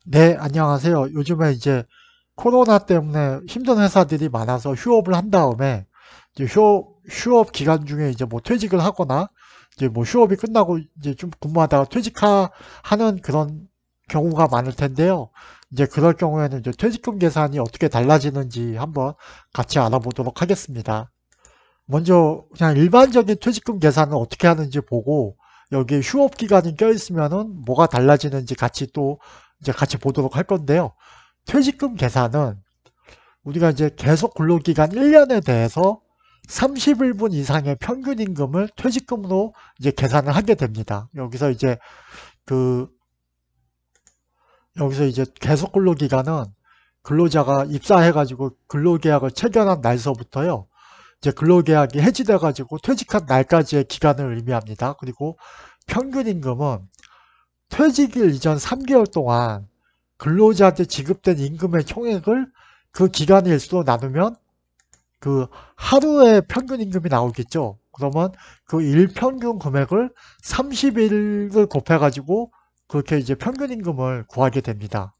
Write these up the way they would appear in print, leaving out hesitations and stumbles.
네, 안녕하세요. 요즘에 이제 코로나 때문에 힘든 회사들이 많아서 휴업을 한 다음에 이제 휴업 기간 중에 이제 뭐 퇴직을 하거나 이제 뭐 휴업이 끝나고 이제 좀 근무하다가 퇴직하는 그런 경우가 많을 텐데요. 이제 그럴 경우에는 이제 퇴직금 계산이 어떻게 달라지는지 한번 같이 알아보도록 하겠습니다. 먼저 그냥 일반적인 퇴직금 계산은 어떻게 하는지 보고 여기에 휴업 기간이 껴있으면은 뭐가 달라지는지 같이 또 이제 같이 보도록 할 건데요. 퇴직금 계산은 우리가 이제 계속 근로기간 1년에 대해서 31분 이상의 평균 임금을 퇴직금으로 이제 계산을 하게 됩니다. 그 여기서 이제 계속 근로기간은 근로자가 입사해가지고 근로계약을 체결한 날서부터요. 이제 근로계약이 해지돼가지고 퇴직한 날까지의 기간을 의미합니다. 그리고 평균 임금은 퇴직일 이전 3개월 동안 근로자한테 지급된 임금의 총액을 그 기간의 일수로 나누면 그 하루의 평균 임금이 나오겠죠. 그러면 그 일평균 금액을 30일을 곱해가지고 그렇게 이제 평균 임금을 구하게 됩니다.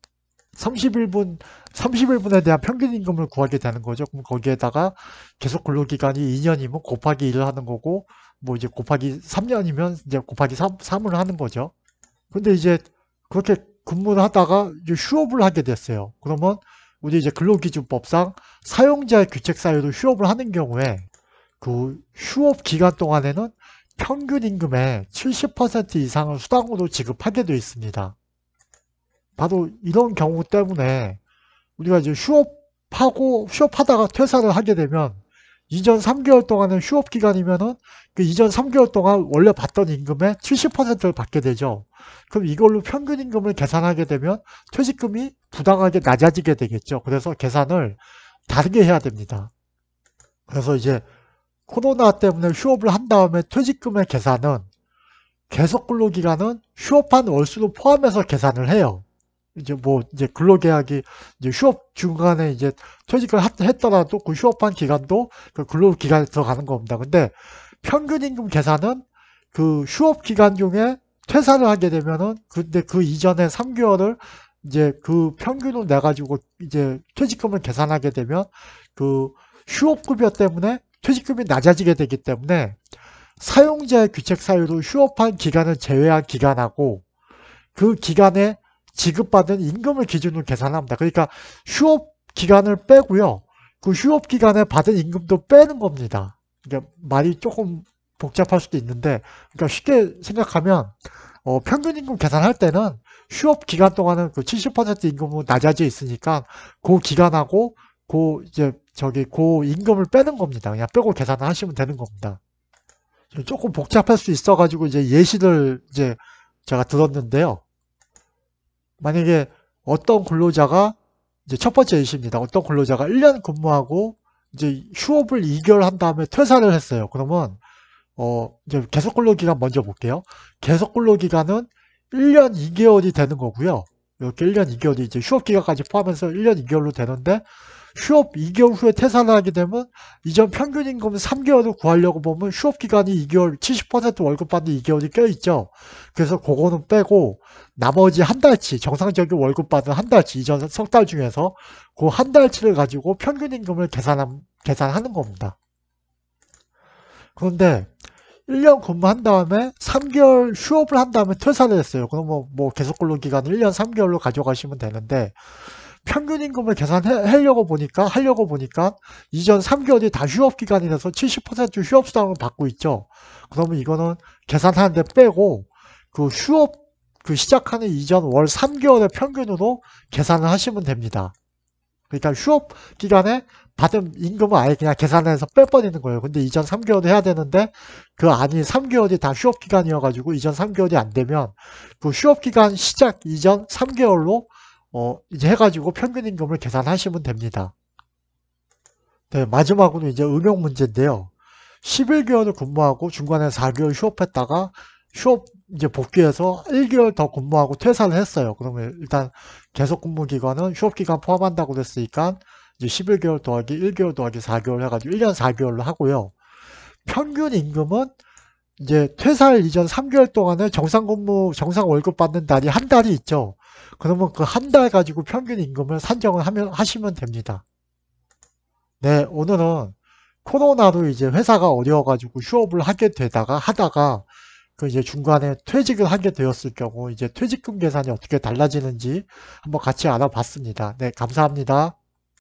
31분, 31분에 대한 평균 임금을 구하게 되는 거죠. 그럼 거기에다가 계속 근로기간이 2년이면 곱하기 1을 하는 거고, 뭐 이제 곱하기 3년이면 이제 곱하기 3을 하는 거죠. 근데 이제 그렇게 근무를 하다가 이제 휴업을 하게 됐어요. 그러면 우리 이제 근로기준법상 사용자의 규책 사유로 휴업을 하는 경우에 그 휴업 기간 동안에는 평균 임금의 70% 이상을 수당으로 지급하게 되어 있습니다. 바로 이런 경우 때문에 우리가 이제 휴업하다가 퇴사를 하게 되면 이전 3개월 동안은 휴업 기간이면은 그 이전 3개월 동안 원래 받던 임금의 70%를 받게 되죠. 그럼 이걸로 평균 임금을 계산하게 되면 퇴직금이 부당하게 낮아지게 되겠죠. 그래서 계산을 다르게 해야 됩니다. 그래서 이제 코로나 때문에 휴업을 한 다음에 퇴직금의 계산은 계속 근로기간은 휴업한 월수로 포함해서 계산을 해요. 이제 근로계약이 이제 휴업 중간에 이제 퇴직을 했더라도 그 휴업한 기간도 그 근로기간에 들어가는 겁니다. 근데 평균 임금 계산은 그 휴업 기간 중에 퇴사를 하게 되면은 근데 그 이전에 3개월을 이제 그 평균을 내 가지고 이제 퇴직금을 계산하게 되면 그 휴업급여 때문에 퇴직금이 낮아지게 되기 때문에 사용자의 규책 사유로 휴업한 기간을 제외한 기간하고 그 기간에 지급받은 임금을 기준으로 계산합니다. 그러니까 휴업 기간을 빼고요. 그 휴업 기간에 받은 임금도 빼는 겁니다. 그러니까 말이 조금 복잡할 수도 있는데, 그러니까 쉽게 생각하면 평균 임금 계산할 때는 휴업 기간 동안은 그 70% 임금으로 낮아져 있으니까 그 기간하고 그 임금을 빼는 겁니다. 그냥 빼고 계산을 하시면 되는 겁니다. 조금 복잡할 수 있어가지고 이제 예시를 이제 제가 들었는데요. 만약에 어떤 근로자가 이제 첫 번째 예시입니다. 어떤 근로자가 1년 근무하고 이제 휴업을 2개월 한 다음에 퇴사를 했어요. 그러면 이제 계속 근로 기간 먼저 볼게요. 계속 근로 기간은 1년 2개월이 되는 거고요. 이렇게 1년 2개월이 이제 휴업 기간까지 포함해서 1년 2개월로 되는데 휴업 2개월 후에 퇴사를 하게 되면 이전 평균 임금 3개월을 구하려고 보면 휴업 기간이 2개월 70% 월급 받는 2개월이 껴있죠. 그래서 그거는 빼고 나머지 한 달치 정상적인 월급 받은 한 달치 이전 석 달 중에서 그 한 달치를 가지고 평균 임금을 계산하는 겁니다. 그런데 1년 근무한 다음에 3개월 휴업을 한 다음에 퇴사를 했어요. 그러면 뭐 계속 근로 기간을 1년 3개월로 가져가시면 되는데 평균 임금을 하려고 보니까 이전 3개월이 다 휴업 기간이라서 70% 휴업 수당을 받고 있죠. 그러면 이거는 계산하는데 빼고 그 휴업 그 시작하는 이전 월 3개월의 평균으로 계산을 하시면 됩니다. 그러니까 휴업 기간에 받은 임금을 아예 그냥 계산해서 빼버리는 거예요. 근데 이전 3개월을 해야 되는데 그 안이 3개월이 다 휴업 기간이어가지고 이전 3개월이 안 되면 그 휴업 기간 시작 이전 3개월로 이제 해가지고 평균 임금을 계산하시면 됩니다. 네, 마지막으로 이제 응용 문제인데요. 11개월을 근무하고 중간에 4개월 휴업했다가 휴업 이제 복귀해서 1개월 더 근무하고 퇴사를 했어요. 그러면 일단 계속 근무 기간은 휴업 기간 포함한다고 그랬으니까 이제 11개월 더하기 1개월 더하기 4개월 해가지고 1년 4개월로 하고요. 평균 임금은 이제 퇴사일 이전 3개월 동안에 정상 월급 받는 달이 한 달이 있죠. 그러면 그 한 달 가지고 평균 임금을 산정을 하시면 됩니다. 네, 오늘은 코로나로 이제 회사가 어려워가지고 휴업을 하다가 그 이제 중간에 퇴직을 하게 되었을 경우 이제 퇴직금 계산이 어떻게 달라지는지 한번 같이 알아봤습니다. 네, 감사합니다.